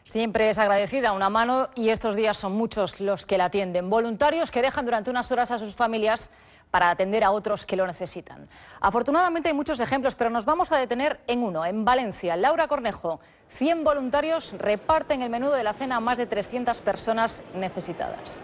Siempre es agradecida una mano y estos días son muchos los que la atienden. Voluntarios que dejan durante unas horas a sus familias para atender a otros que lo necesitan. Afortunadamente hay muchos ejemplos, pero nos vamos a detener en uno, en Valencia. Laura Cornejo, 100 voluntarios reparten el menú de la cena a más de 300 personas necesitadas.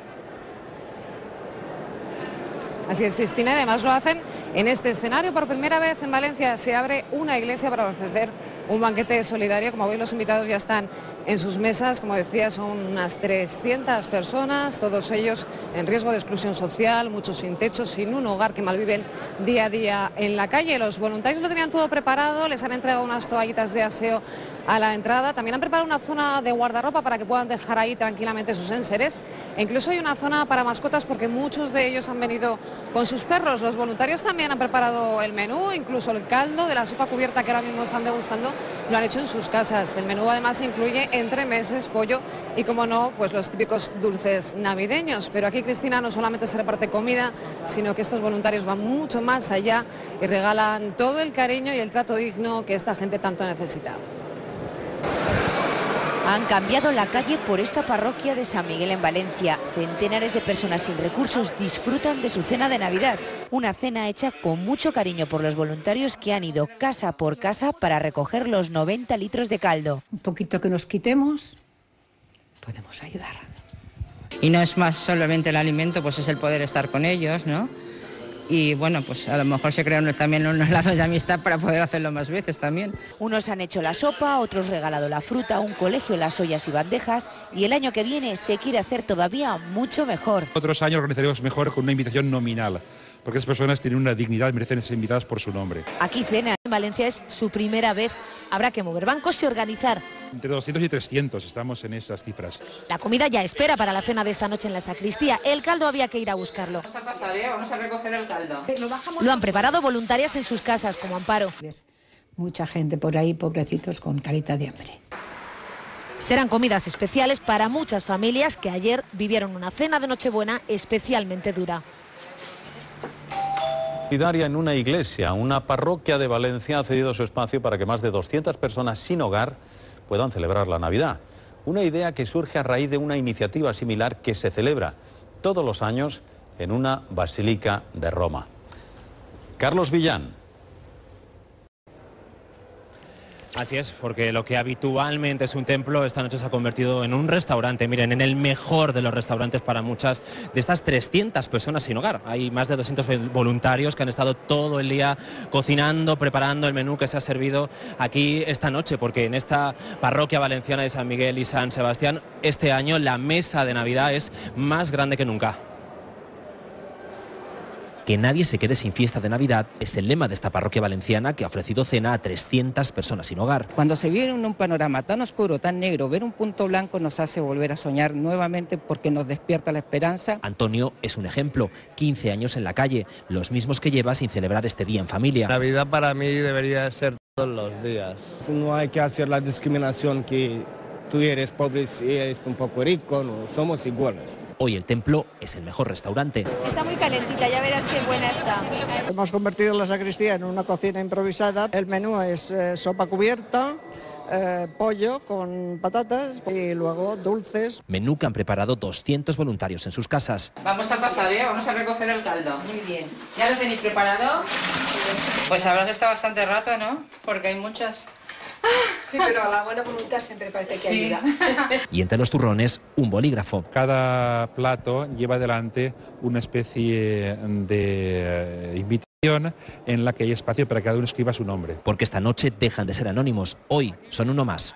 Así es, Cristina, y además lo hacen en este escenario. Por primera vez en Valencia se abre una iglesia para ofrecer un banquete solidario. Como veis, los invitados ya están en sus mesas. Como decía, son unas 300 personas, todos ellos en riesgo de exclusión social, muchos sin techo, sin un hogar, que malviven día a día en la calle. Los voluntarios lo tenían todo preparado, les han entregado unas toallitas de aseo a la entrada. También han preparado una zona de guardarropa para que puedan dejar ahí tranquilamente sus enseres. E incluso hay una zona para mascotas porque muchos de ellos han venido con sus perros. Los voluntarios también han preparado el menú, incluso el caldo de la sopa cubierta que ahora mismo están degustando, lo han hecho en sus casas. El menú además incluye entremeses, pollo y, como no, pues los típicos dulces navideños. Pero aquí, Cristina, no solamente se reparte comida, sino que estos voluntarios van mucho más allá y regalan todo el cariño y el trato digno que esta gente tanto necesita. Han cambiado la calle por esta parroquia de San Miguel en Valencia. Centenares de personas sin recursos disfrutan de su cena de Navidad. Una cena hecha con mucho cariño por los voluntarios que han ido casa por casa para recoger los 90 litros de caldo. Un poquito que nos quitemos, podemos ayudar. Y no es más solamente el alimento, pues es el poder estar con ellos, ¿no? Y bueno, pues a lo mejor se crean también unos lazos de amistad para poder hacerlo más veces también. Unos han hecho la sopa, otros regalado la fruta, un colegio las ollas y bandejas, y el año que viene se quiere hacer todavía mucho mejor. Otros años organizaremos mejor con una invitación nominal, porque esas personas tienen una dignidad, merecen ser invitadas por su nombre. Aquí cena en Valencia es su primera vez. Habrá que mover bancos y organizar. Entre 200 y 300 estamos en esas cifras. La comida ya espera para la cena de esta noche en la sacristía. El caldo había que ir a buscarlo. Vamos a pasar, vamos a recoger el caldo. Lo han preparado voluntarias en sus casas, como Amparo. Mucha gente por ahí, pobrecitos, con carita de hambre. Serán comidas especiales para muchas familias que ayer vivieron una cena de Nochebuena especialmente dura. En una iglesia, una parroquia de Valencia ha cedido su espacio para que más de 200 personas sin hogar puedan celebrar la Navidad. Una idea que surge a raíz de una iniciativa similar que se celebra todos los años en una basílica de Roma. Carlos Villán. Así es, porque lo que habitualmente es un templo, esta noche se ha convertido en un restaurante. Miren, en el mejor de los restaurantes para muchas de estas 300 personas sin hogar. Hay más de 200 voluntarios que han estado todo el día cocinando, preparando el menú que se ha servido aquí esta noche, porque en esta parroquia valenciana de San Miguel y San Sebastián, este año la mesa de Navidad es más grande que nunca. Que nadie se quede sin fiesta de Navidad es el lema de esta parroquia valenciana que ha ofrecido cena a 300 personas sin hogar. Cuando se vive en un panorama tan oscuro, tan negro, ver un punto blanco nos hace volver a soñar nuevamente porque nos despierta la esperanza. Antonio es un ejemplo, 15 años en la calle, los mismos que lleva sin celebrar este día en familia. Navidad para mí debería ser todos los días. No hay que hacer la discriminación que tú eres pobre y eres un poco rico, no, somos iguales. Hoy el templo es el mejor restaurante. Está muy calentita, ya verás qué buena está. Hemos convertido la sacristía en una cocina improvisada. El menú es sopa cubierta, pollo con patatas y luego dulces. Menú que han preparado 200 voluntarios en sus casas. Vamos a pasar, vamos a recoger el caldo. Muy bien. ¿Ya lo tenéis preparado? Pues habrás estado bastante rato, ¿no? Porque hay muchas. Sí, pero a la buena voluntad siempre parece que ayuda. Y entre los turrones, un bolígrafo. Cada plato lleva delante una especie de invitación en la que hay espacio para que cada uno escriba su nombre. Porque esta noche dejan de ser anónimos. Hoy son uno más.